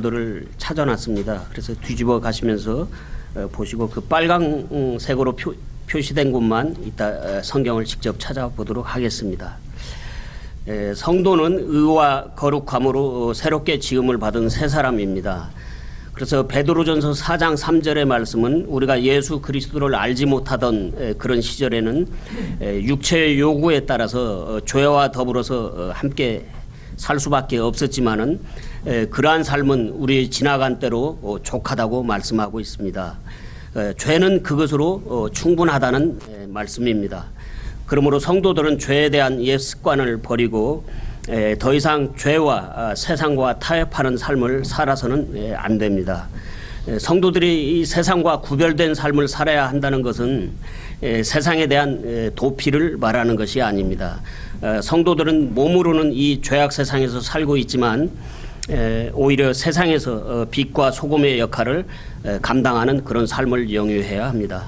들을 찾아놨습니다. 그래서 뒤집어 가시면서 보시고 그 빨강색으로 표시된 곳만 이따 성경을 직접 찾아보도록 하겠습니다. 성도는 의와 거룩함으로 새롭게 지음을 받은 새 사람입니다. 그래서 베드로전서 4장 3절의 말씀은 우리가 예수 그리스도를 알지 못하던 그런 시절에는 육체의 요구에 따라서 죄와 더불어서 함께 살 수밖에 없었지만은 그러한 삶은 우리 지나간 때로 족하다고 말씀하고 있습니다. 죄는 그것으로 충분하다는 말씀입니다. 그러므로 성도들은 죄에 대한 옛 습관을 버리고 더 이상 죄와 세상과 타협하는 삶을 살아서는 안 됩니다. 성도들이 이 세상과 구별된 삶을 살아야 한다는 것은 세상에 대한 도피를 말하는 것이 아닙니다. 성도들은 몸으로는 이 죄악 세상에서 살고 있지만 오히려 세상에서 빛과 소금의 역할을 감당하는 그런 삶을 영위해야 합니다.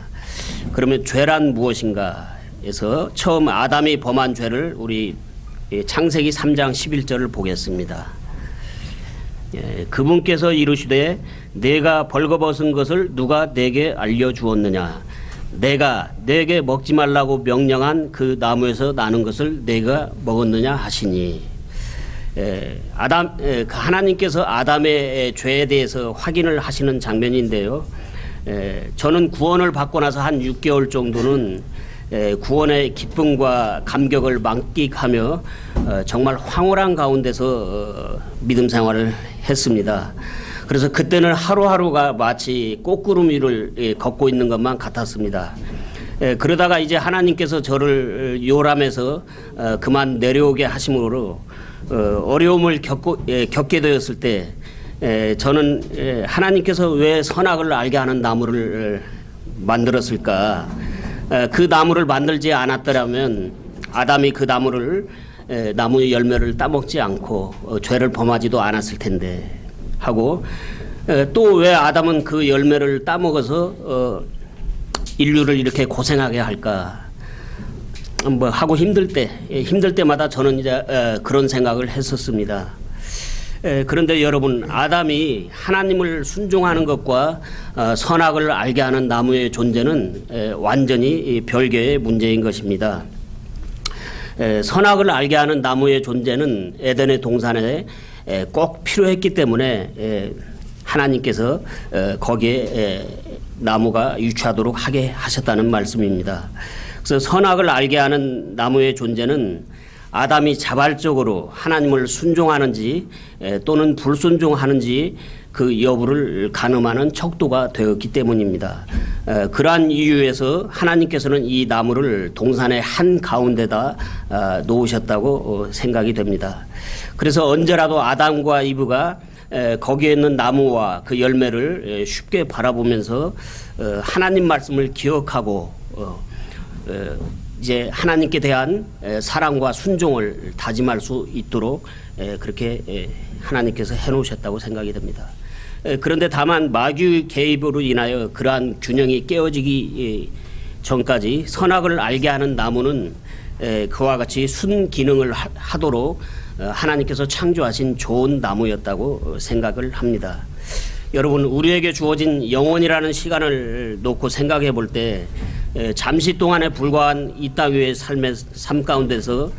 그러면 죄란 무엇인가 해서 처음 아담이 범한 죄를 우리 창세기 3장 11절을 보겠습니다. 그분께서 이르시되 내가 벌거벗은 것을 누가 내게 알려주었느냐. 내가 내게 먹지 말라고 명령한 그 나무에서 나는 것을 내가 먹었느냐 하시니. 하나님께서 아담의 죄에 대해서 확인을 하시는 장면인데요. 저는 구원을 받고 나서 한 6개월 정도는 구원의 기쁨과 감격을 만끽하며 정말 황홀한 가운데서 믿음 생활을 했습니다. 그래서 그때는 하루하루가 마치 꽃구름 위를 걷고 있는 것만 같았습니다. 그러다가 이제 하나님께서 저를 요람해서 그만 내려오게 하심으로 어려움을 겪게 되었을 때 저는 하나님께서 왜 선악을 알게 하는 나무를 만들었을까? 그 나무를 만들지 않았더라면 아담이 그 나무의 열매를 따먹지 않고 죄를 범하지도 않았을 텐데 하고, 또 왜 아담은 그 열매를 따먹어서 인류를 이렇게 고생하게 할까 뭐 하고 힘들 때마다 저는 이제 그런 생각을 했었습니다. 그런데 여러분, 아담이 하나님을 순종하는 것과 선악을 알게 하는 나무의 존재는 완전히 별개의 문제인 것입니다. 선악을 알게 하는 나무의 존재는 에덴의 동산에 꼭 필요했기 때문에 하나님께서 거기에 나무가 유치하도록 하게 하셨다는 말씀입니다. 그래서 선악을 알게 하는 나무의 존재는 아담이 자발적으로 하나님을 순종하는지 또는 불순종하는지 그 여부를 가늠하는 척도가 되었기 때문입니다. 그러한 이유에서 하나님께서는 이 나무를 동산의 한 가운데다 놓으셨다고 생각이 됩니다. 그래서 언제라도 아담과 이브가 거기에 있는 나무와 그 열매를 쉽게 바라보면서 하나님 말씀을 기억하고 이제 하나님께 대한 사랑과 순종을 다짐할 수 있도록 그렇게 하나님께서 해놓으셨다고 생각이 됩니다. 그런데 다만 마귀 개입으로 인하여 그러한 균형이 깨어지기 전까지 선악을 알게 하는 나무는 그와 같이 순기능을 하도록 하나님께서 창조하신 좋은 나무였다고 생각을 합니다. 여러분, 우리에게 주어진 영혼이라는 시간을 놓고 생각해 볼 때 잠시 동안에 불과한 이 땅 위의 삶 가운데서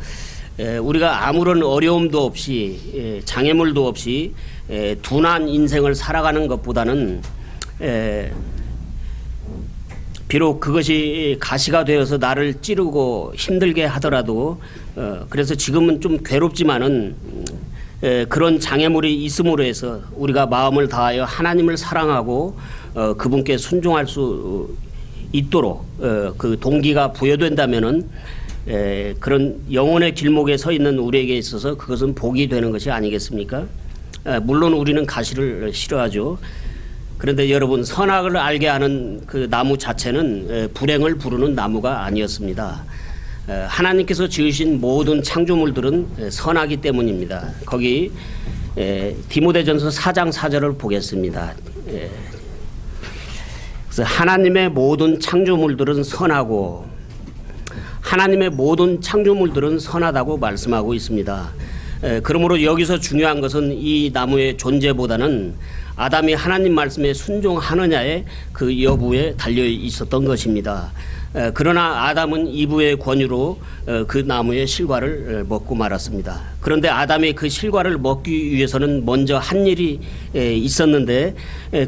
우리가 아무런 어려움도 없이 장애물도 없이 둔한 인생을 살아가는 것보다는 비록 그것이 가시가 되어서 나를 찌르고 힘들게 하더라도 그래서 지금은 좀 괴롭지만은 그런 장애물이 있음으로 해서 우리가 마음을 다하여 하나님을 사랑하고 그분께 순종할 수 있도록 그 동기가 부여된다면은 그런 영혼의 길목에 서 있는 우리에게 있어서 그것은 복이 되는 것이 아니겠습니까? 물론 우리는 가시를 싫어하죠. 그런데 여러분, 선악을 알게 하는 그 나무 자체는 불행을 부르는 나무가 아니었습니다. 하나님께서 지으신 모든 창조물들은 선하기 때문입니다. 거기 디모데전서 4장 4절을 보겠습니다. 그래서 하나님의 모든 창조물들은 선하고 하나님의 모든 창조물들은 선하다고 말씀하고 있습니다. 그러므로 여기서 중요한 것은 이 나무의 존재보다는 아담이 하나님 말씀에 순종하느냐의 그 여부에 달려 있었던 것입니다. 그러나 아담은 이브의 권유로 그 나무의 실과를 먹고 말았습니다. 그런데 아담이 그 실과를 먹기 위해서는 먼저 한 일이 있었는데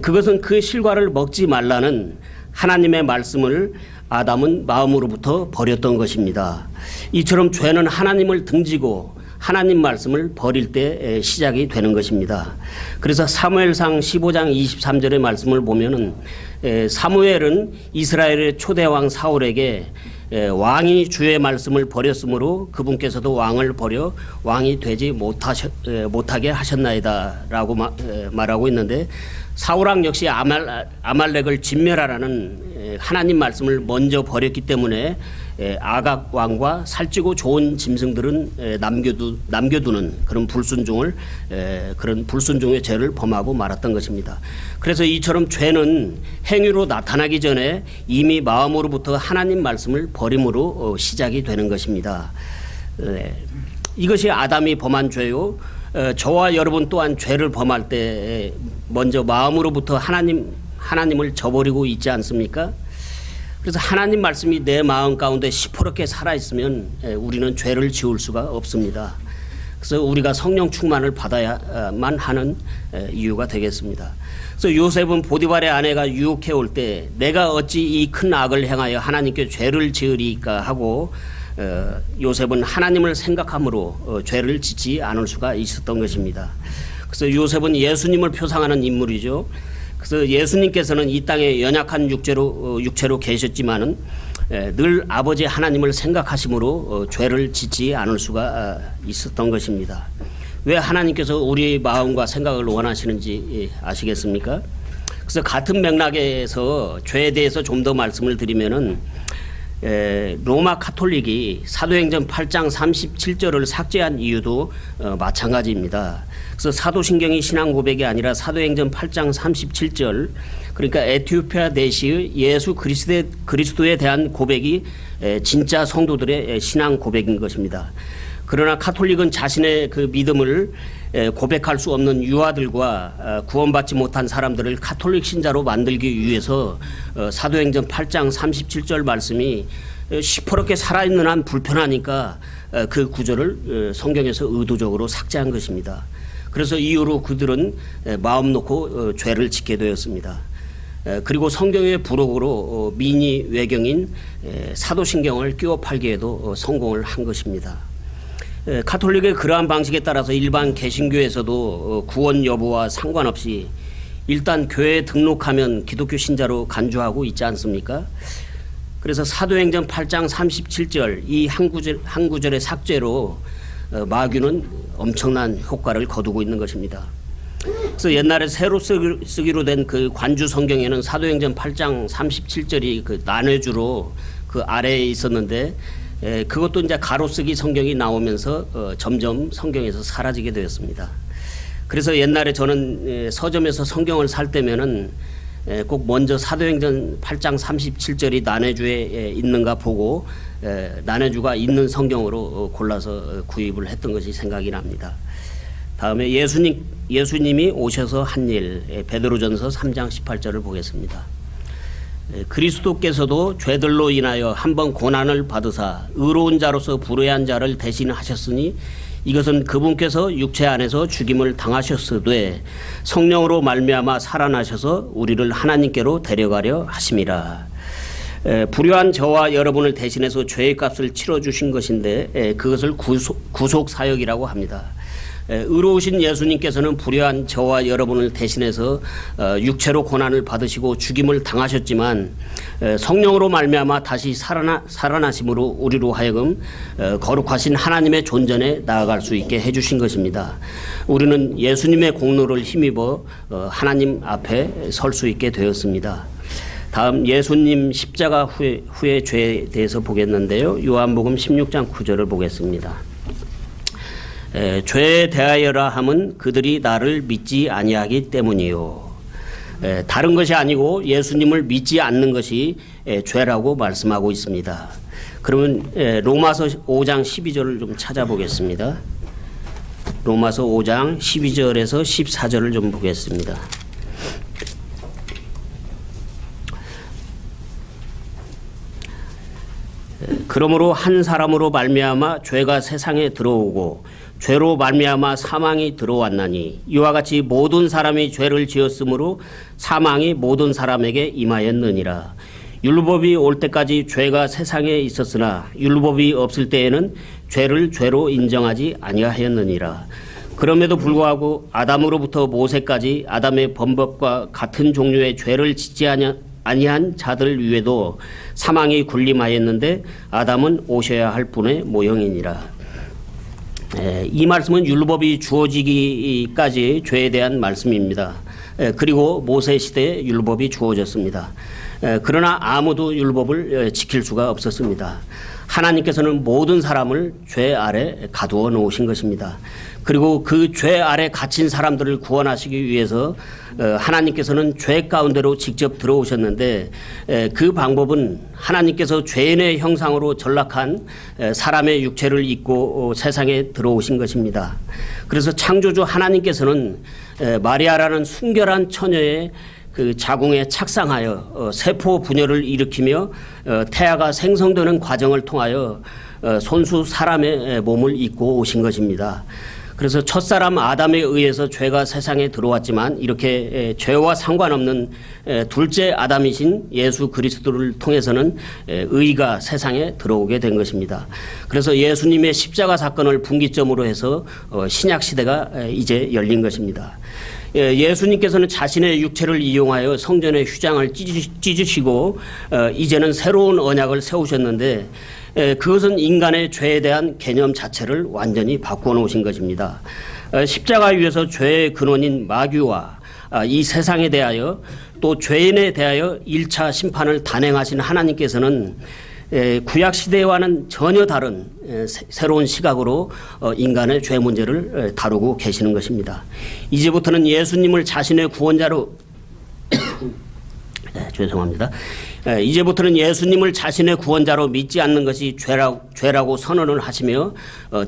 그것은 그 실과를 먹지 말라는 하나님의 말씀을 아담은 마음으로부터 버렸던 것입니다. 이처럼 죄는 하나님을 등지고 하나님 말씀을 버릴 때 시작이 되는 것입니다. 그래서 사무엘상 15장 23절의 말씀을 보면은 사무엘은 이스라엘의 초대왕 사울에게 왕이 주의 말씀을 버렸으므로 그분께서도 왕을 버려 왕이 되지 못하게 하셨나이다라고 말하고 있는데, 사울왕 역시 아말렉을 진멸하라는 하나님 말씀을 먼저 버렸기 때문에 아각 왕과 살찌고 좋은 짐승들은 남겨두는 그런 불순종의 죄를 범하고 말았던 것입니다. 그래서 이처럼 죄는 행위로 나타나기 전에 이미 마음으로부터 하나님 말씀을 버림으로 시작이 되는 것입니다. 이것이 아담이 범한 죄요. 저와 여러분 또한 죄를 범할 때 먼저 마음으로부터 하나님을 저버리고 있지 않습니까? 그래서 하나님 말씀이 내 마음 가운데 시퍼렇게 살아있으면 우리는 죄를 지을 수가 없습니다. 그래서 우리가 성령 충만을 받아야만 하는 이유가 되겠습니다. 그래서 요셉은 보디발의 아내가 유혹해 올 때 내가 어찌 이 큰 악을 행하여 하나님께 죄를 지으리까 하고 요셉은 하나님을 생각함으로 죄를 짓지 않을 수가 있었던 것입니다. 그래서 요셉은 예수님을 표상하는 인물이죠. 그래서 예수님께서는 이 땅에 연약한 육체로 계셨지만은 늘 아버지 하나님을 생각하심으로 죄를 짓지 않을 수가 있었던 것입니다. 왜 하나님께서 우리의 마음과 생각을 원하시는지 아시겠습니까? 그래서 같은 맥락에서 죄에 대해서 좀 더 말씀을 드리면은 로마 카톨릭이 사도행전 8장 37절을 삭제한 이유도 마찬가지입니다. 그래서 사도신경이 신앙 고백이 아니라 사도행전 8장 37절, 그러니까 에티오피아 내시의 예수 그리스도에 대한 고백이 진짜 성도들의 신앙 고백인 것입니다. 그러나 카톨릭은 자신의 그 믿음을 고백할 수 없는 유아들과 구원받지 못한 사람들을 카톨릭 신자로 만들기 위해서 사도행전 8장 37절 말씀이 시퍼렇게 살아있는 한 불편하니까 그 구절을 성경에서 의도적으로 삭제한 것입니다. 그래서 이후로 그들은 마음 놓고 죄를 짓게 되었습니다. 그리고 성경의 부록으로 미니 외경인 사도신경을 끼워 팔기에도 성공을 한 것입니다. 카톨릭의 그러한 방식에 따라서 일반 개신교에서도 구원 여부와 상관없이 일단 교회에 등록하면 기독교 신자로 간주하고 있지 않습니까? 그래서 사도행전 8장 37절 이 한 구절의 삭제로 마귀는 엄청난 효과를 거두고 있는 것입니다. 그래서 옛날에 새로 쓰기로 된 그 관주 성경에는 사도행전 8장 37절이 그 난회주로 그 아래에 있었는데 그것도 이제 가로쓰기 성경이 나오면서 점점 성경에서 사라지게 되었습니다. 그래서 옛날에 저는 서점에서 성경을 살 때면은 꼭 먼저 사도행전 8장 37절이 난해주에 있는가 보고 난해주가 있는 성경으로 골라서 구입을 했던 것이 생각이 납니다. 다음에 예수님이 오셔서 한 일, 베드로전서 3장 18절을 보겠습니다. 그리스도께서도 죄들로 인하여 한번 고난을 받으사 의로운 자로서 불의한 자를 대신하셨으니 이것은 그분께서 육체 안에서 죽임을 당하셨으되 성령으로 말미암아 살아나셔서 우리를 하나님께로 데려가려 하심이라. 불효한 저와 여러분을 대신해서 죄의 값을 치러주신 것인데 그것을 구속 사역이라고 합니다. 의로우신 예수님께서는 불의한 저와 여러분을 대신해서 육체로 고난을 받으시고 죽임을 당하셨지만 성령으로 말미암아 다시 살아나심으로 우리로 하여금 거룩하신 하나님의 존전에 나아갈 수 있게 해주신 것입니다. 우리는 예수님의 공로를 힘입어 하나님 앞에 설 수 있게 되었습니다. 다음 예수님 십자가 후의 죄에 대해서 보겠는데요. 요한복음 16장 9절을 보겠습니다. 죄에 대하여라 함은 그들이 나를 믿지 아니하기 때문이요. 다른 것이 아니고 예수님을 믿지 않는 것이 죄라고 말씀하고 있습니다. 그러면 로마서 5장 12절을 좀 찾아보겠습니다. 로마서 5장 12절에서 14절을 좀 보겠습니다. 그러므로 한 사람으로 말미암아 죄가 세상에 들어오고 죄로 말미암아 사망이 들어왔나니 이와 같이 모든 사람이 죄를 지었으므로 사망이 모든 사람에게 임하였느니라. 율법이 올 때까지 죄가 세상에 있었으나 율법이 없을 때에는 죄를 죄로 인정하지 아니하였느니라. 그럼에도 불구하고 아담으로부터 모세까지 아담의 범법과 같은 종류의 죄를 짓지 아니한 자들 위에도 사망이 군림하였는데 아담은 오셔야 할 분의 모형이니라. 이 말씀은 율법이 주어지기까지 죄에 대한 말씀입니다. 그리고 모세 시대에 율법이 주어졌습니다. 그러나 아무도 율법을 지킬 수가 없었습니다. 하나님께서는 모든 사람을 죄 아래 가두어 놓으신 것입니다. 그리고 그 죄 아래 갇힌 사람들을 구원하시기 위해서 하나님께서는 죄 가운데로 직접 들어오셨는데 그 방법은 하나님께서 죄인의 형상으로 전락한 사람의 육체를 입고 세상에 들어오신 것입니다. 그래서 창조주 하나님께서는 마리아라는 순결한 처녀의 그 자궁에 착상하여 세포 분열을 일으키며 태아가 생성되는 과정을 통하여 손수 사람의 몸을 입고 오신 것입니다. 그래서 첫사람 아담에 의해서 죄가 세상에 들어왔지만 이렇게 죄와 상관없는 둘째 아담이신 예수 그리스도를 통해서는 의가 세상에 들어오게 된 것입니다. 그래서 예수님의 십자가 사건을 분기점으로 해서 신약 시대가 이제 열린 것입니다. 예수님께서는 자신의 육체를 이용하여 성전의 휘장을 찢으시고 이제는 새로운 언약을 세우셨는데 그것은 인간의 죄에 대한 개념 자체를 완전히 바꾸어 놓으신 것입니다. 십자가 위에서 죄의 근원인 마귀와 이 세상에 대하여 또 죄인에 대하여 1차 심판을 단행하신 하나님께서는 구약 시대와는 전혀 다른 새로운 시각으로 인간의 죄 문제를 다루고 계시는 것입니다. 이제부터는 예수님을 자신의 구원자로 죄송합니다. 이제부터는 예수님을 자신의 구원자로 믿지 않는 것이 죄라고 선언을 하시며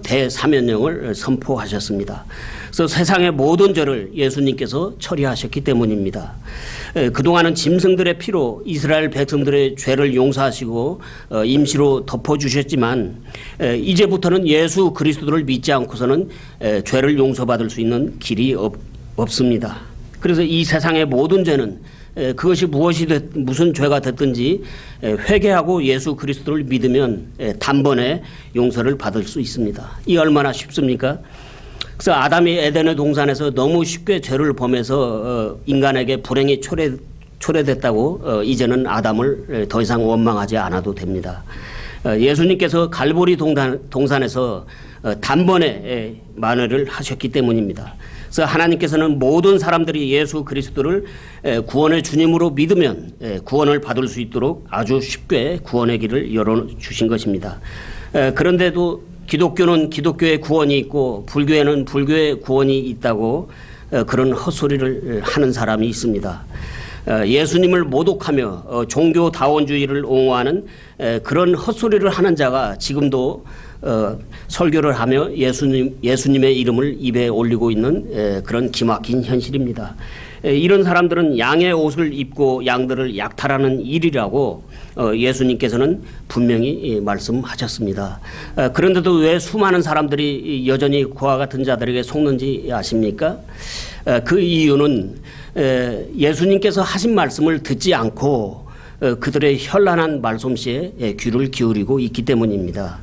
대사면령을 선포하셨습니다. 그래서 세상의 모든 죄를 예수님께서 처리하셨기 때문입니다. 그동안은 짐승들의 피로 이스라엘 백성들의 죄를 용서하시고 임시로 덮어주셨지만 이제부터는 예수 그리스도를 믿지 않고서는 죄를 용서받을 수 있는 길이 없습니다. 그래서 이 세상의 모든 죄는 그것이 무슨 죄가 됐든지 회개하고 예수 그리스도를 믿으면 단번에 용서를 받을 수 있습니다. 이 얼마나 쉽습니까? 그래서 아담이 에덴의 동산에서 너무 쉽게 죄를 범해서 인간에게 불행이 초래됐다고 이제는 아담을 더 이상 원망하지 않아도 됩니다. 예수님께서 갈보리 동산에서 단번에 만회를 하셨기 때문입니다. 그래서 하나님께서는 모든 사람들이 예수 그리스도를 구원의 주님으로 믿으면 구원을 받을 수 있도록 아주 쉽게 구원의 길을 열어주신 것입니다. 그런데도 기독교는 기독교의 구원이 있고 불교에는 불교의 구원이 있다고 그런 헛소리를 하는 사람이 있습니다. 예수님을 모독하며 종교다원주의를 옹호하는 그런 헛소리를 하는 자가 지금도 설교를 하며 예수님의 이름을 입에 올리고 있는 그런 기막힌 현실입니다. 이런 사람들은 양의 옷을 입고 양들을 약탈하는 일이라고 예수님께서는 분명히 말씀하셨습니다. 그런데도 왜 수많은 사람들이 여전히 그와 같은 자들에게 속는지 아십니까? 그 이유는 예수님께서 하신 말씀을 듣지 않고 그들의 현란한 말솜씨에 귀를 기울이고 있기 때문입니다.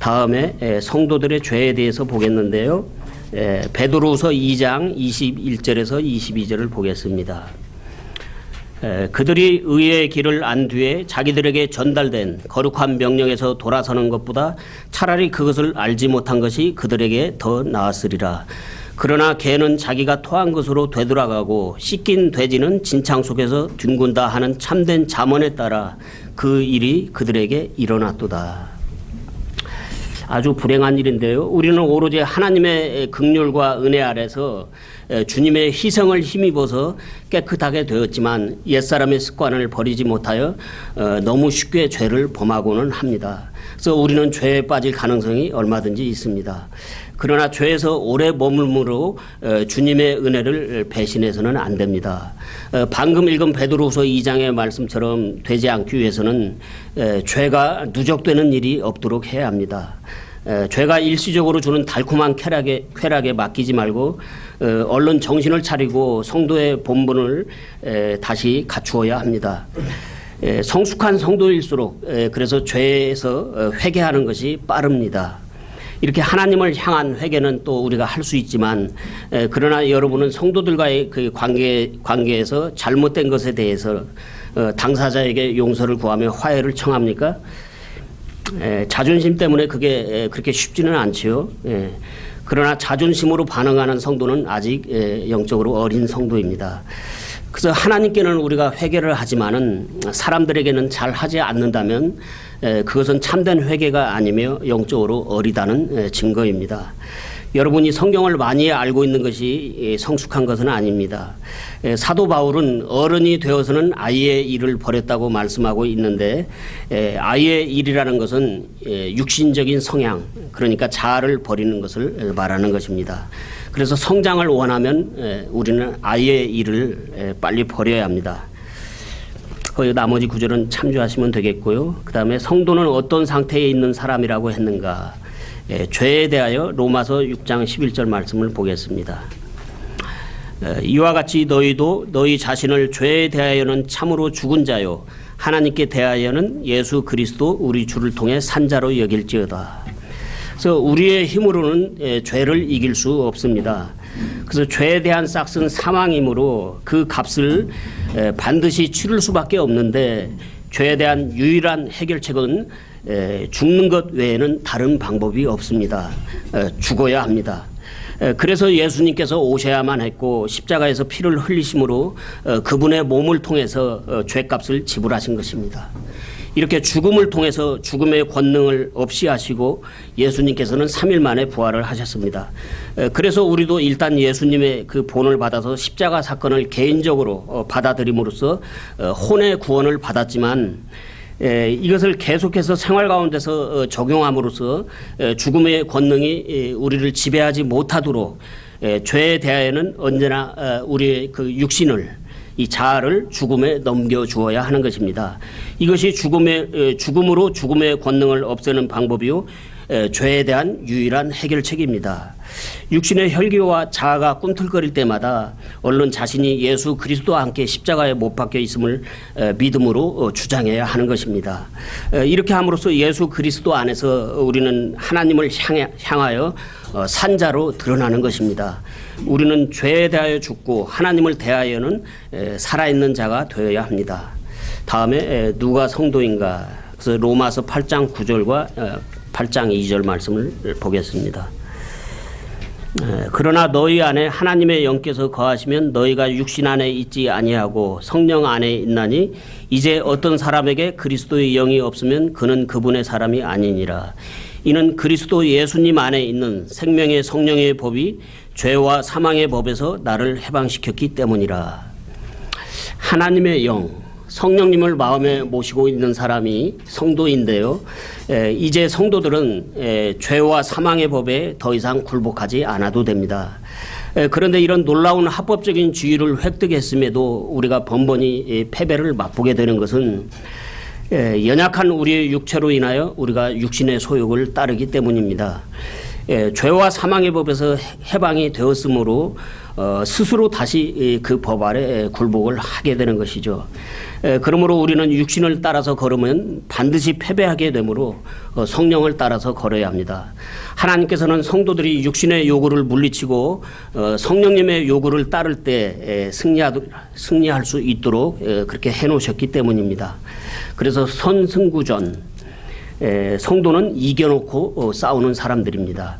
다음에 성도들의 죄에 대해서 보겠는데요. 베드로후서 2장 21절에서 22절을 보겠습니다. 그들이 의의 길을 안 뒤에 자기들에게 전달된 거룩한 명령에서 돌아서는 것보다 차라리 그것을 알지 못한 것이 그들에게 더 나았으리라. 그러나 개는 자기가 토한 것으로 되돌아가고 씻긴 돼지는 진창 속에서 뒹군다 하는 참된 잠언에 따라 그 일이 그들에게 일어났도다. 아주 불행한 일인데요. 우리는 오로지 하나님의 긍휼과 은혜 아래서 주님의 희생을 힘입어서 깨끗하게 되었지만 옛사람의 습관을 버리지 못하여 너무 쉽게 죄를 범하고는 합니다. 그래서 우리는 죄에 빠질 가능성이 얼마든지 있습니다. 그러나 죄에서 오래 머물므로 주님의 은혜를 배신해서는 안 됩니다. 방금 읽은 베드로후서 2장의 말씀처럼 되지 않기 위해서는 죄가 누적되는 일이 없도록 해야 합니다. 죄가 일시적으로 주는 달콤한 쾌락에 맡기지 말고 얼른 정신을 차리고 성도의 본분을 다시 갖추어야 합니다. 성숙한 성도일수록 그래서 죄에서 회개하는 것이 빠릅니다. 이렇게 하나님을 향한 회개는 또 우리가 할 수 있지만 그러나 여러분은 성도들과의 그 관계에서 잘못된 것에 대해서 당사자에게 용서를 구하며 화해를 청합니까? 자존심 때문에 그게 그렇게 쉽지는 않지요. 그러나 자존심으로 반응하는 성도는 아직 영적으로 어린 성도입니다. 그래서 하나님께는 우리가 회개를 하지만은 사람들에게는 잘 하지 않는다면 그것은 참된 회개가 아니며 영적으로 어리다는 증거입니다. 여러분이 성경을 많이 알고 있는 것이 성숙한 것은 아닙니다. 사도 바울은 어른이 되어서는 아이의 일을 버렸다고 말씀하고 있는데 아이의 일이라는 것은 육신적인 성향, 그러니까 자아를 버리는 것을 말하는 것입니다. 그래서 성장을 원하면 우리는 아이의 일을 빨리 버려야 합니다. 나머지 구절은 참조하시면 되겠고요. 그 다음에 성도는 어떤 상태에 있는 사람이라고 했는가. 죄에 대하여 로마서 6장 11절 말씀을 보겠습니다. 이와 같이 너희도 너희 자신을 죄에 대하여는 참으로 죽은 자요 하나님께 대하여는 예수 그리스도 우리 주를 통해 산 자로 여길지어다. 그래서 우리의 힘으로는 죄를 이길 수 없습니다. 그래서 죄에 대한 싹은 사망이므로 그 값을 반드시 치를 수밖에 없는데 죄에 대한 유일한 해결책은 죽는 것 외에는 다른 방법이 없습니다. 죽어야 합니다. 그래서 예수님께서 오셔야만 했고 십자가에서 피를 흘리심으로 그분의 몸을 통해서 죄값을 지불하신 것입니다. 이렇게 죽음을 통해서 죽음의 권능을 없이 하시고 예수님께서는 3일 만에 부활을 하셨습니다. 그래서 우리도 일단 예수님의 그 본을 받아서 십자가 사건을 개인적으로 받아들임으로써 혼의 구원을 받았지만 이것을 계속해서 생활 가운데서 적용함으로써 죽음의 권능이 우리를 지배하지 못하도록 죄에 대하여는 언제나 우리의 그 육신을 이 자아를 죽음에 넘겨주어야 하는 것입니다. 이것이 죽음으로 죽음의 권능을 없애는 방법이요 죄에 대한 유일한 해결책입니다. 육신의 혈기와 자아가 꿈틀거릴 때마다 얼른 자신이 예수 그리스도와 함께 십자가에 못 박혀 있음을 믿음으로 주장해야 하는 것입니다. 이렇게 함으로써 예수 그리스도 안에서 우리는 하나님을 향하여 산자로 드러나는 것입니다. 우리는 죄에 대하여 죽고 하나님을 대하여는 살아있는 자가 되어야 합니다. 다음에 누가 성도인가? 그래서 로마서 8장 9절과 8장 2절 말씀을 보겠습니다. 그러나 너희 안에 하나님의 영께서 거하시면 너희가 육신 안에 있지 아니하고 성령 안에 있나니 이제 어떤 사람에게 그리스도의 영이 없으면 그는 그분의 사람이 아니니라. 이는 그리스도 예수님 안에 있는 생명의 성령의 법이 죄와 사망의 법에서 나를 해방시켰기 때문이라. 하나님의 영, 성령님을 마음에 모시고 있는 사람이 성도인데요. 이제 성도들은 죄와 사망의 법에 더 이상 굴복하지 않아도 됩니다. 그런데 이런 놀라운 합법적인 지위를 획득했음에도 우리가 번번이 패배를 맛보게 되는 것은 연약한 우리의 육체로 인하여 우리가 육신의 소욕을 따르기 때문입니다. 죄와 사망의 법에서 해방이 되었으므로 스스로 다시 그 법 아래 굴복을 하게 되는 것이죠. 그러므로 우리는 육신을 따라서 걸으면 반드시 패배하게 되므로 성령을 따라서 걸어야 합니다. 하나님께서는 성도들이 육신의 요구를 물리치고 성령님의 요구를 따를 때 승리할 수 있도록 그렇게 해놓으셨기 때문입니다. 그래서 선승구전, 성도는 이겨놓고 싸우는 사람들입니다.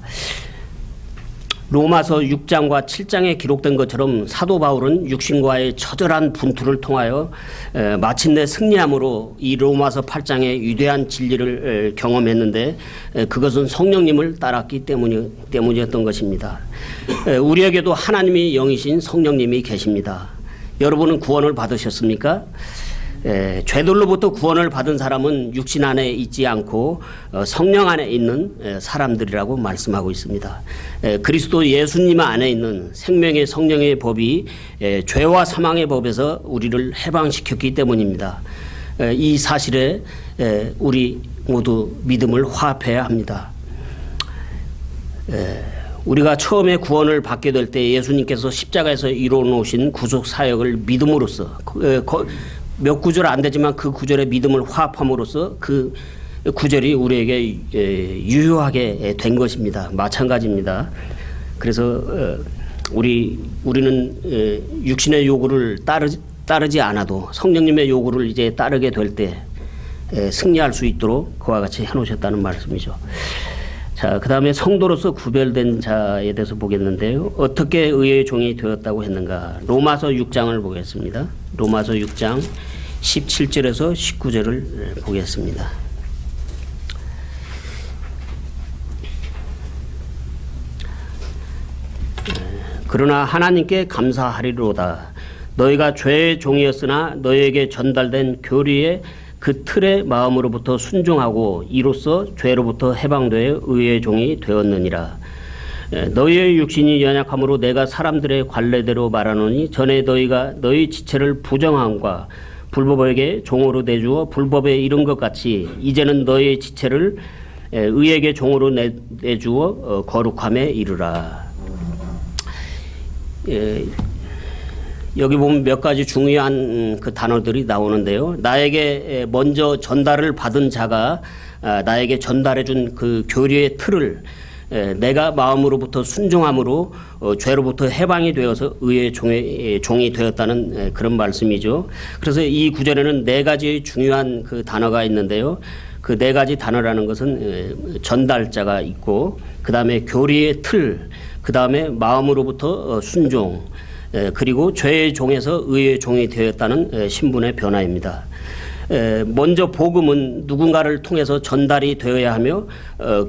로마서 6장과 7장에 기록된 것처럼 사도 바울은 육신과의 처절한 분투를 통하여 마침내 승리함으로 이 로마서 8장의 위대한 진리를 경험했는데 그것은 성령님을 따랐기 때문이었던 것입니다. 우리에게도 하나님이 영이신 성령님이 계십니다. 여러분은 구원을 받으셨습니까? 죄들로부터 구원을 받은 사람은 육신 안에 있지 않고 성령 안에 있는 사람들이라고 말씀하고 있습니다. 그리스도 예수님 안에 있는 생명의 성령의 법이 죄와 사망의 법에서 우리를 해방시켰기 때문입니다. 이 사실에 우리 모두 믿음을 화합해야 합니다. 우리가 처음에 구원을 받게 될 때 예수님께서 십자가에서 이루어 놓으신 구속 사역을 믿음으로써 몇 구절 안 되지만 그 구절에 믿음을 화합함으로써 그 구절이 우리에게 유효하게 된 것입니다. 마찬가지입니다. 그래서 우리는 육신의 요구를 따르지 않아도 성령님의 요구를 이제 따르게 될 때 승리할 수 있도록 그와 같이 해놓으셨다는 말씀이죠. 자, 그 다음에 성도로서 구별된 자에 대해서 보겠는데요. 어떻게 의의 종이 되었다고 했는가? 로마서 6장을 보겠습니다. 로마서 6장 17절에서 19절을 보겠습니다. 그러나 하나님께 감사하리로다. 너희가 죄의 종이었으나 너희에게 전달된 교리의 그 틀의 마음으로부터 순종하고 이로써 죄로부터 해방되어 의의 종이 되었느니라. 너희의 육신이 연약함으로 내가 사람들의 관례대로 말하노니 전에 너희가 너희 지체를 부정함과 불법에게 종으로 내주어 불법에 이른 것 같이 이제는 너희의 지체를 의에게 종으로 내주어 거룩함에 이르라. 여기 보면 몇 가지 중요한 그 단어들이 나오는데요. 나에게 먼저 전달을 받은 자가 나에게 전달해 준 그 교리의 틀을 내가 마음으로부터 순종함으로 죄로부터 해방이 되어서 의의 종이 되었다는 그런 말씀이죠. 그래서 이 구절에는 네 가지 중요한 그 단어가 있는데요. 그 네 가지 단어라는 것은 전달자가 있고 그 다음에 교리의 틀, 그 다음에 마음으로부터 순종, 그리고 죄의 종에서 의의 종이 되었다는 신분의 변화입니다. 먼저 복음은 누군가를 통해서 전달이 되어야 하며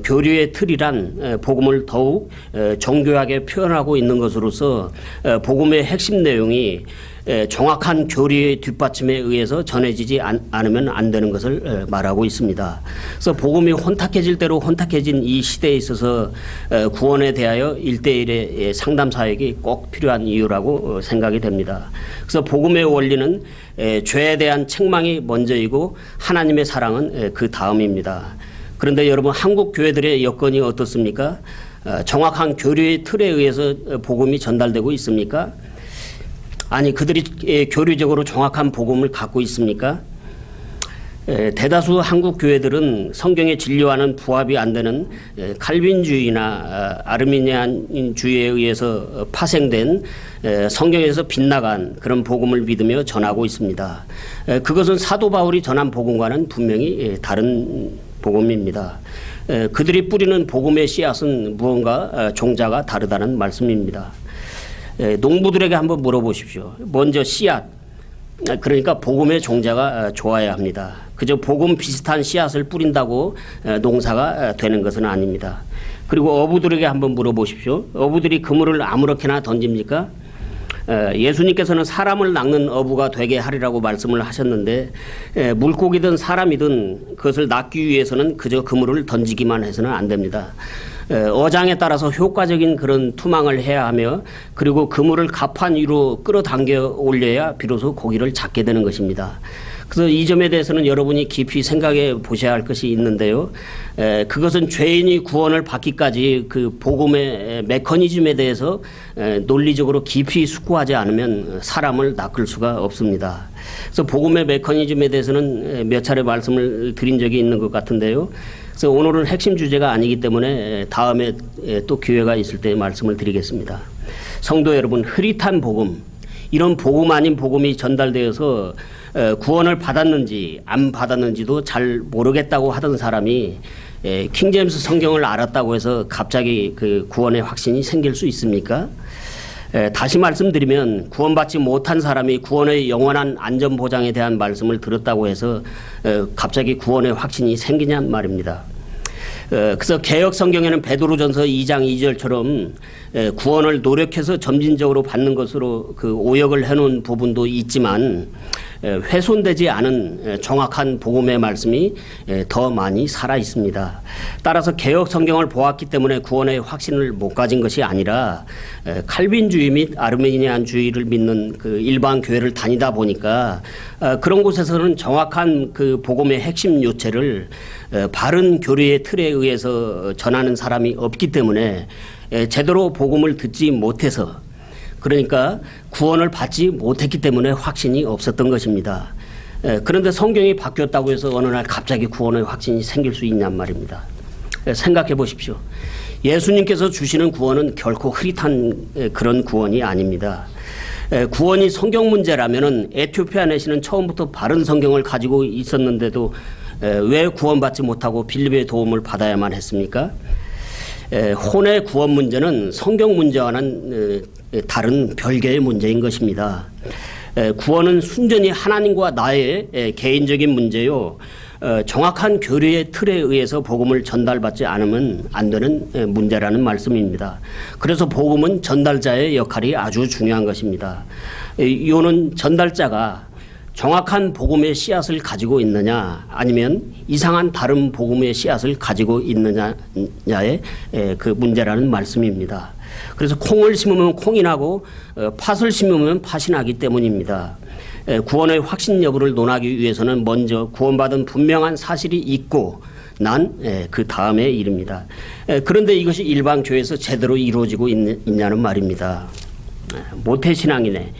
교류의 틀이란 복음을 더욱 정교하게 표현하고 있는 것으로서 복음의 핵심 내용이 정확한 교리의 뒷받침에 의해서 전해지지 않으면 안 되는 것을 말하고 있습니다. 그래서 복음이 혼탁해질 대로 혼탁해진 이 시대에 있어서 구원에 대하여 1:1의 상담 사역이 꼭 필요한 이유라고 생각이 됩니다. 그래서 복음의 원리는 죄에 대한 책망이 먼저이고 하나님의 사랑은 그 다음입니다. 그런데 여러분 한국 교회들의 여건이 어떻습니까? 정확한 교리의 틀에 의해서 복음이 전달되고 있습니까? 아니 그들이 교리적으로 정확한 복음을 갖고 있습니까? 대다수 한국 교회들은 성경의 진리와는 부합이 안 되는 칼빈주의나 아르미니안주의에 의해서 파생된 성경에서 빗나간 그런 복음을 믿으며 전하고 있습니다. 그것은 사도 바울이 전한 복음과는 분명히 다른 복음입니다. 그들이 뿌리는 복음의 씨앗은 무언가 종자가 다르다는 말씀입니다. 농부들에게 한번 물어보십시오. 먼저 씨앗, 그러니까 복음의 종자가 좋아야 합니다. 그저 복음 비슷한 씨앗을 뿌린다고 농사가 되는 것은 아닙니다. 그리고 어부들에게 한번 물어보십시오. 어부들이 그물을 아무렇게나 던집니까? 예수님께서는 사람을 낚는 어부가 되게 하리라고 말씀을 하셨는데 물고기든 사람이든 그것을 낚기 위해서는 그저 그물을 던지기만 해서는 안 됩니다. 어장에 따라서 효과적인 그런 투망을 해야 하며 그리고 그물을 갑판 위로 끌어당겨 올려야 비로소 고기를 잡게 되는 것입니다. 그래서 이 점에 대해서는 여러분이 깊이 생각해 보셔야 할 것이 있는데요. 그것은 죄인이 구원을 받기까지 그 복음의 메커니즘에 대해서 논리적으로 깊이 숙고하지 않으면 사람을 낚을 수가 없습니다. 그래서 복음의 메커니즘에 대해서는 몇 차례 말씀을 드린 적이 있는 것 같은데요. 그래서 오늘은 핵심 주제가 아니기 때문에 다음에 또 기회가 있을 때 말씀을 드리겠습니다. 성도 여러분, 흐릿한 복음, 이런 복음 아닌 복음이 전달되어서 구원을 받았는지 안 받았는지도 잘 모르겠다고 하던 사람이 킹제임스 성경을 알았다고 해서 갑자기 그 구원의 확신이 생길 수 있습니까? 다시 말씀드리면 구원받지 못한 사람이 구원의 영원한 안전보장에 대한 말씀을 들었다고 해서 갑자기 구원의 확신이 생기냔 말입니다. 그래서 개역 성경에는 베드로전서 2장 2절처럼 구원을 노력해서 점진적으로 받는 것으로 그 오역을 해놓은 부분도 있지만 훼손되지 않은 정확한 복음의 말씀이 더 많이 살아 있습니다. 따라서 개혁 성경을 보았기 때문에 구원의 확신을 못 가진 것이 아니라 칼빈주의 및 아르메니안주의를 믿는 그 일반 교회를 다니다 보니까 그런 곳에서는 정확한 그 복음의 핵심 요체를 바른 교리의 틀에 의해서 전하는 사람이 없기 때문에 제대로 복음을 듣지 못해서, 그러니까 구원을 받지 못했기 때문에 확신이 없었던 것입니다. 그런데 성경이 바뀌었다고 해서 어느 날 갑자기 구원의 확신이 생길 수 있냔 말입니다. 생각해 보십시오. 예수님께서 주시는 구원은 결코 흐릿한 그런 구원이 아닙니다. 구원이 성경 문제라면은 에티오피아 내시는 처음부터 바른 성경을 가지고 있었는데도 왜 구원받지 못하고 빌립의 도움을 받아야만 했습니까? 혼의 구원 문제는 성경 문제와는 다른 별개의 문제인 것입니다. 구원은 순전히 하나님과 나의 개인적인 문제요. 정확한 교리의 틀에 의해서 복음을 전달받지 않으면 안 되는 문제라는 말씀입니다. 그래서 복음은 전달자의 역할이 아주 중요한 것입니다. 이는 전달자가 정확한 복음의 씨앗을 가지고 있느냐 아니면 이상한 다른 복음의 씨앗을 가지고 있느냐의 그 문제라는 말씀입니다. 그래서 콩을 심으면 콩이 나고 팥을 심으면 팥이 나기 때문입니다. 구원의 확신 여부를 논하기 위해서는 먼저 구원받은 분명한 사실이 있고 난 그 다음에 이릅니다. 그런데 이것이 일반 교회에서 제대로 이루어지고 있냐는 말입니다. 모태신앙이네,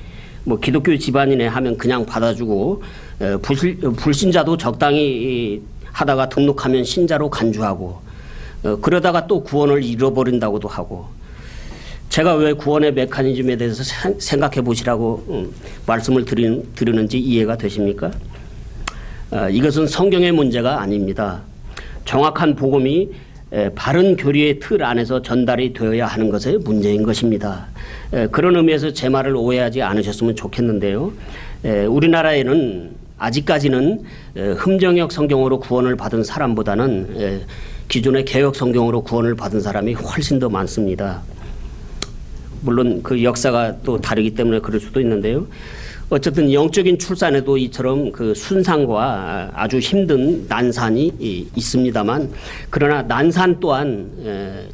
뭐 기독교 집안이네 하면 그냥 받아주고, 불신자도 적당히 하다가 등록하면 신자로 간주하고, 그러다가 또 구원을 잃어버린다고도 하고. 제가 왜 구원의 메커니즘에 대해서 생각해 보시라고 말씀을 드리는지 이해가 되십니까? 이것은 성경의 문제가 아닙니다. 정확한 복음이 바른 교리의 틀 안에서 전달이 되어야 하는 것의 문제인 것입니다. 그런 의미에서 제 말을 오해하지 않으셨으면 좋겠는데요. 우리나라에는 아직까지는 흠정역 성경으로 구원을 받은 사람보다는 기존의 개혁 성경으로 구원을 받은 사람이 훨씬 더 많습니다. 물론 그 역사가 또 다르기 때문에 그럴 수도 있는데요. 어쨌든 영적인 출산에도 이처럼 그 순산과 아주 힘든 난산이 있습니다만, 그러나 난산 또한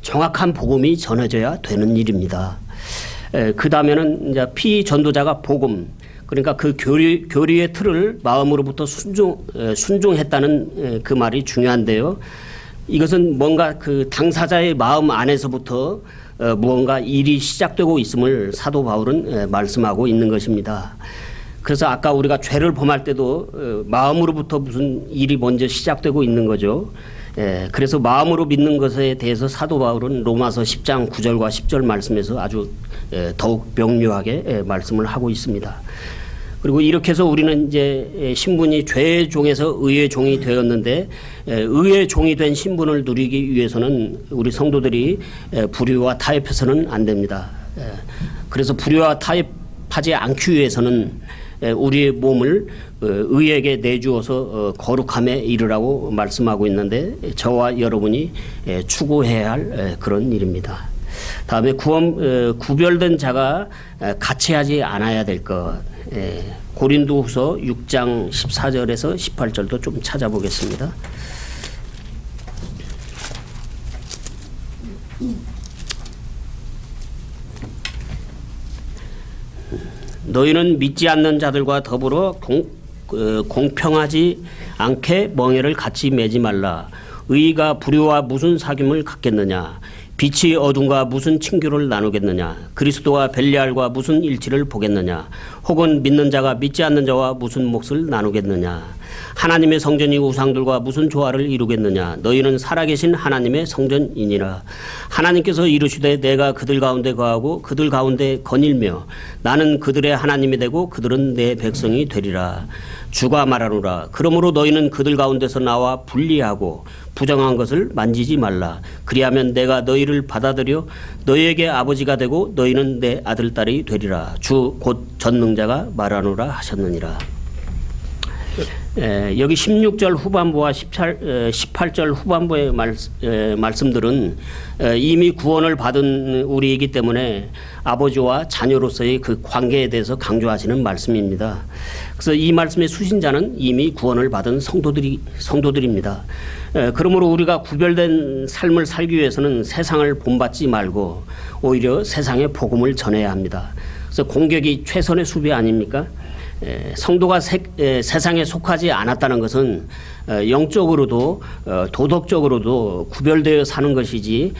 정확한 복음이 전해져야 되는 일입니다. 그 다음에는 이제 피전도자가 복음, 그러니까 그 교리의 틀을 마음으로부터 순종했다는 그 말이 중요한데요. 이것은 뭔가 그 당사자의 마음 안에서부터 무언가 일이 시작되고 있음을 사도 바울은 말씀하고 있는 것입니다. 그래서 아까 우리가 죄를 범할 때도 마음으로부터 무슨 일이 먼저 시작되고 있는 거죠. 그래서 마음으로 믿는 것에 대해서 사도 바울은 로마서 10장 9절과 10절 말씀에서 아주 더욱 명료하게 말씀을 하고 있습니다. 그리고 이렇게 해서 우리는 이제 신분이 죄의 종에서 의의 종이 되었는데, 의의 종이 된 신분을 누리기 위해서는 우리 성도들이 불의와 타협해서는 안 됩니다. 그래서 불의와 타협하지 않기 위해서는 우리의 몸을 의에게 내주어서 거룩함에 이르라고 말씀하고 있는데, 저와 여러분이 추구해야 할 그런 일입니다. 다음에 구별된 자가 같이 하지 않아야 될 것. 고린도후서 6장 14절에서 18절도 좀 찾아보겠습니다. 너희는 믿지 않는 자들과 더불어 공평하지 않게 멍에를 같이 매지 말라. 의가 불의와 무슨 사귐을 갖겠느냐. 빛이 어둠과 무슨 친교를 나누겠느냐. 그리스도와 벨리알과 무슨 일치를 보겠느냐. 혹은 믿는 자가 믿지 않는 자와 무슨 몫을 나누겠느냐. 하나님의 성전이 우상들과 무슨 조화를 이루겠느냐. 너희는 살아계신 하나님의 성전이니라. 하나님께서 이르시되 내가 그들 가운데 거하고 그들 가운데 거닐며 나는 그들의 하나님이 되고 그들은 내 백성이 되리라. 주가 말하노라. 그러므로 너희는 그들 가운데서 나와 분리하고 부정한 것을 만지지 말라. 그리하면 내가 너희를 받아들여 너희에게 아버지가 되고 너희는 내 아들 딸이 되리라. 주 곧 전능자가 말하노라 하셨느니라. 여기 16절 후반부와 18절 후반부의 말씀들은 이미 구원을 받은 우리이기 때문에 아버지와 자녀로서의 그 관계에 대해서 강조하시는 말씀입니다. 그래서 이 말씀의 수신자는 이미 구원을 받은 성도들입니다. 그러므로 우리가 구별된 삶을 살기 위해서는 세상을 본받지 말고 오히려 세상의 복음을 전해야 합니다. 그래서 공격이 최선의 수비 아닙니까? 성도가 세상에 속하지 않았다는 것은 영적으로도 도덕적으로도 구별되어 사는 것이지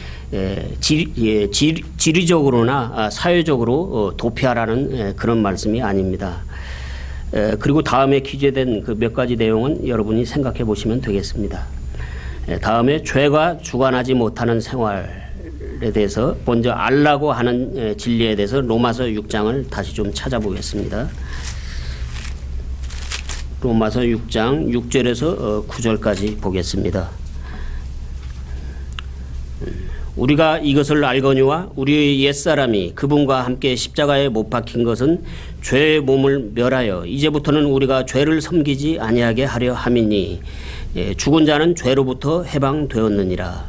지리적으로나 사회적으로 도피하라는 그런 말씀이 아닙니다. 그리고 다음에 기재된 그 몇 가지 내용은 여러분이 생각해 보시면 되겠습니다. 다음에 죄가 주관하지 못하는 생활에 대해서 먼저 알라고 하는 진리에 대해서 로마서 6장을 다시 좀 찾아보겠습니다. 로마서 6장 6절에서 9절까지 보겠습니다. 우리가 이것을 알거니와 우리의 옛사람이 그분과 함께 십자가에 못 박힌 것은 죄의 몸을 멸하여 이제부터는 우리가 죄를 섬기지 아니하게 하려 함이니 죽은 자는 죄로부터 해방되었느니라.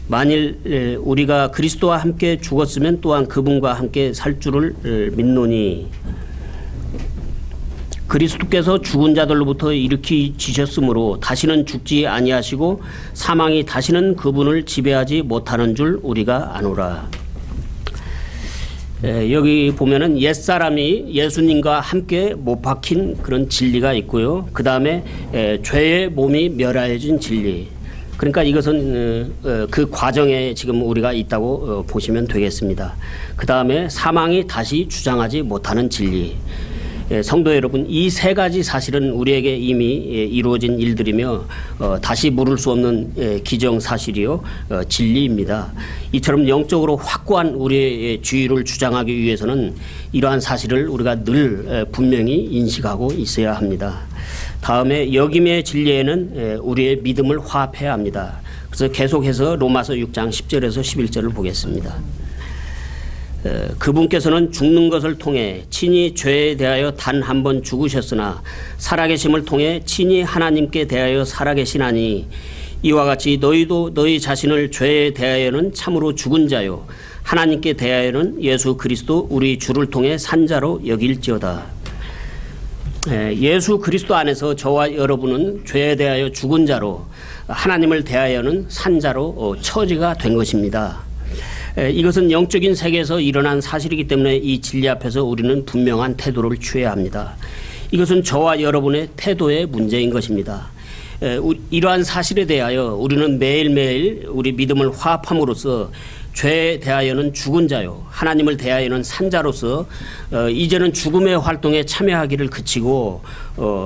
만일 우리가 그리스도와 함께 죽었으면 또한 그분과 함께 살 줄을 믿노니 그리스도께서 죽은 자들로부터 일으키시셨으므로 다시는 죽지 아니하시고 사망이 다시는 그분을 지배하지 못하는 줄 우리가 아노라. 여기 보면은 옛사람이 예수님과 함께 못 박힌 그런 진리가 있고요. 그 다음에 죄의 몸이 멸하여진 진리. 그러니까 이것은 그 과정에 지금 우리가 있다고 보시면 되겠습니다. 그 다음에 사망이 다시 주장하지 못하는 진리. 성도 여러분, 이 세 가지 사실은 우리에게 이미 이루어진 일들이며 다시 물을 수 없는 기정사실이요 진리입니다. 이처럼 영적으로 확고한 우리의 주의를 주장하기 위해서는 이러한 사실을 우리가 늘 분명히 인식하고 있어야 합니다. 다음에 역임의 진리에는 우리의 믿음을 화합해야 합니다. 그래서 계속해서 로마서 6장 10절에서 11절을 보겠습니다. 그분께서는 죽는 것을 통해 친히 죄에 대하여 단 한 번 죽으셨으나 살아계심을 통해 친히 하나님께 대하여 살아계시나니 이와 같이 너희도 너희 자신을 죄에 대하여는 참으로 죽은 자요 하나님께 대하여는 예수 그리스도 우리 주를 통해 산 자로 여길지어다. 예수 그리스도 안에서 저와 여러분은 죄에 대하여 죽은 자로 하나님을 대하여는 산 자로 처지가 된 것입니다. 이것은 영적인 세계에서 일어난 사실이기 때문에 이 진리 앞에서 우리는 분명한 태도를 취해야 합니다. 이것은 저와 여러분의 태도의 문제인 것입니다. 이러한 사실에 대하여 우리는 매일매일 우리 믿음을 화합함으로써 죄에 대하여는 죽은 자요 하나님을 대하여는 산 자로서 이제는 죽음의 활동에 참여하기를 그치고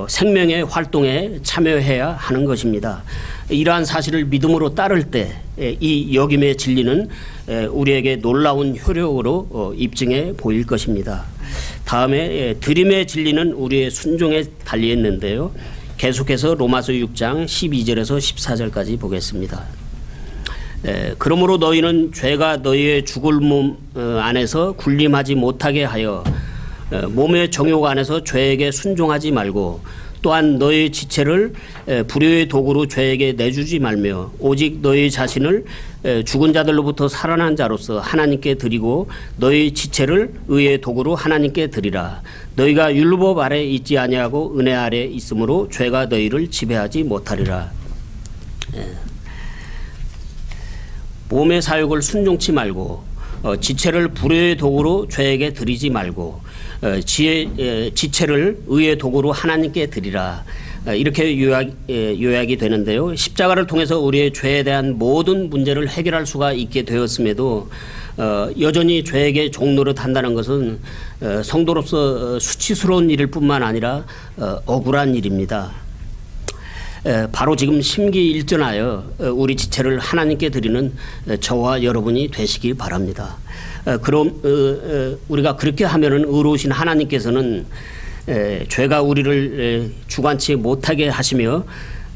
생명의 활동에 참여해야 하는 것입니다. 이러한 사실을 믿음으로 따를 때 이 역임의 진리는 우리에게 놀라운 효력으로 입증해 보일 것입니다. 다음에 드림의 진리는 우리의 순종에 달려있는데요. 계속해서 로마서 6장 12절에서 14절까지 보겠습니다. 그러므로 너희는 죄가 너희의 죽을 몸 안에서 군림하지 못하게 하여 몸의 정욕 안에서 죄에게 순종하지 말고 또한 너희 지체를 불의의 도구로 죄에게 내주지 말며 오직 너희 자신을 죽은 자들로부터 살아난 자로서 하나님께 드리고 너희 지체를 의의 도구로 하나님께 드리라. 너희가 율법 아래 있지 아니하고 은혜 아래 있으므로 죄가 너희를 지배하지 못하리라. 몸의 사욕을 순종치 말고 지체를 불의의 도구로 죄에게 드리지 말고 지체를 의의 도구로 하나님께 드리라. 이렇게 요약이 되는데요. 십자가를 통해서 우리의 죄에 대한 모든 문제를 해결할 수가 있게 되었음에도 여전히 죄에게 종노릇한다는 것은 성도로서 수치스러운 일일 뿐만 아니라 억울한 일입니다. 바로 지금 심기일전하여 우리 지체를 하나님께 드리는 저와 여러분이 되시길 바랍니다. 그럼 우리가 그렇게 하면은 의로우신 하나님께서는 죄가 우리를 주관치 못하게 하시며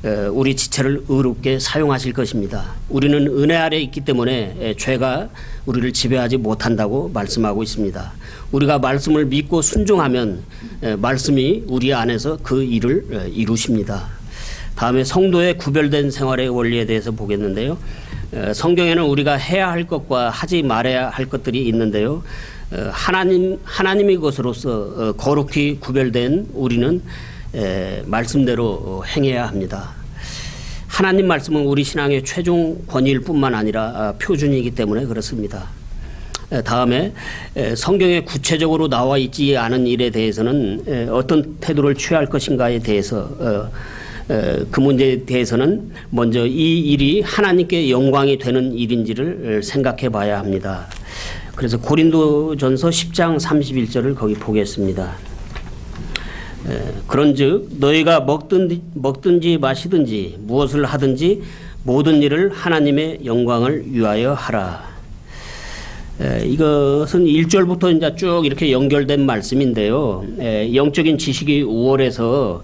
우리 지체를 의롭게 사용하실 것입니다. 우리는 은혜 아래 있기 때문에 죄가 우리를 지배하지 못한다고 말씀하고 있습니다. 우리가 말씀을 믿고 순종하면 말씀이 우리 안에서 그 일을 이루십니다. 다음에 성도의 구별된 생활의 원리에 대해서 보겠는데요. 성경에는 우리가 해야 할 것과 하지 말아야 할 것들이 있는데요. 하나님의 것으로서 거룩히 구별된 우리는 말씀대로 행해야 합니다. 하나님 말씀은 우리 신앙의 최종 권위일 뿐만 아니라 표준이기 때문에 그렇습니다. 다음에 성경에 구체적으로 나와 있지 않은 일에 대해서는 어떤 태도를 취할 것인가에 대해서 그 문제에 대해서는 먼저 이 일이 하나님께 영광이 되는 일인지를 생각해 봐야 합니다. 그래서 고린도전서 10장 31절을 거기 보겠습니다. 그런즉 너희가 먹든지 마시든지 무엇을 하든지 모든 일을 하나님의 영광을 위하여 하라. 이것은 1절부터 이제 쭉 이렇게 연결된 말씀인데요. 영적인 지식이 우월해서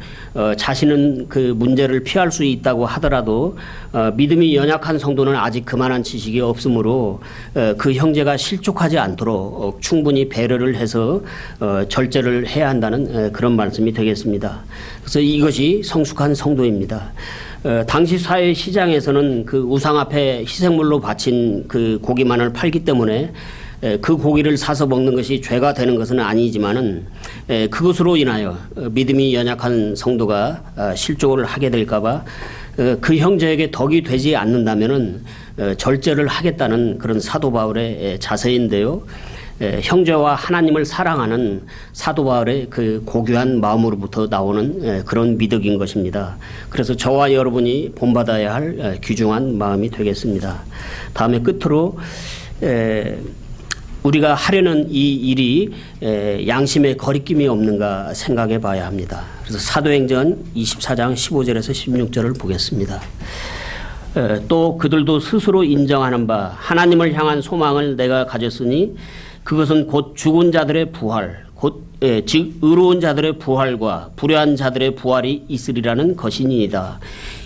자신은 그 문제를 피할 수 있다고 하더라도 믿음이 연약한 성도는 아직 그만한 지식이 없으므로 그 형제가 실족하지 않도록 충분히 배려를 해서 절제를 해야 한다는 그런 말씀이 되겠습니다. 그래서 이것이 성숙한 성도입니다. 당시 사회 시장에서는 그 우상 앞에 희생물로 바친 그 고기만을 팔기 때문에 그 고기를 사서 먹는 것이 죄가 되는 것은 아니지만은 그것으로 인하여 믿음이 연약한 성도가 실족을 하게 될까봐 그 형제에게 덕이 되지 않는다면은 절제를 하겠다는 그런 사도 바울의 자세인데요. 형제와 하나님을 사랑하는 사도 바울의 그 고귀한 마음으로부터 나오는 그런 미덕인 것입니다. 그래서 저와 여러분이 본받아야 할 귀중한 마음이 되겠습니다. 다음에 끝으로 우리가 하려는 이 일이 양심에 거리낌이 없는가 생각해 봐야 합니다. 그래서 사도행전 24장 15절에서 16절을 보겠습니다. 또 그들도 스스로 인정하는 바 하나님을 향한 소망을 내가 가졌으니 그것은 곧 죽은 자들의 부활, 즉 의로운 자들의 부활과 불의한 자들의 부활이 있으리라는 것이니이다.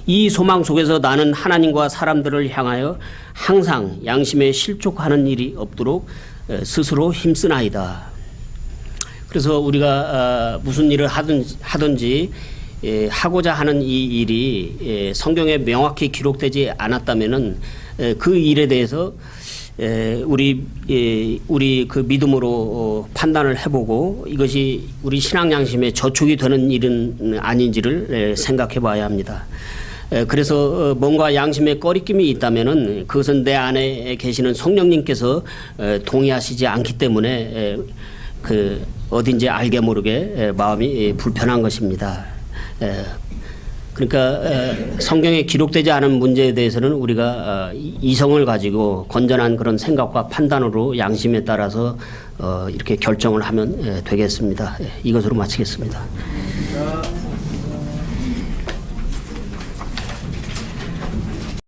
이 소망 속에서 나는 하나님과 사람들을 향하여 항상 양심에 실족하는 일이 없도록 스스로 힘쓰나이다. 그래서 우리가 무슨 일을 하든지 하고자 하는 이 일이 성경에 명확히 기록되지 않았다면은 그 일에 대해서 우리 그 믿음으로 판단을 해보고 이것이 우리 신앙 양심에 저촉이 되는 일은 아닌지를 생각해 봐야 합니다. 그래서 뭔가 양심에 꺼리낌이 있다면은 그것은 내 안에 계시는 성령님께서 동의하시지 않기 때문에 그 어딘지 알게 모르게 마음이 불편한 것입니다. 그러니까 성경에 기록되지 않은 문제에 대해서는 우리가 이성을 가지고 건전한 그런 생각과 판단으로 양심에 따라서 이렇게 결정을 하면 되겠습니다. 이것으로 마치겠습니다.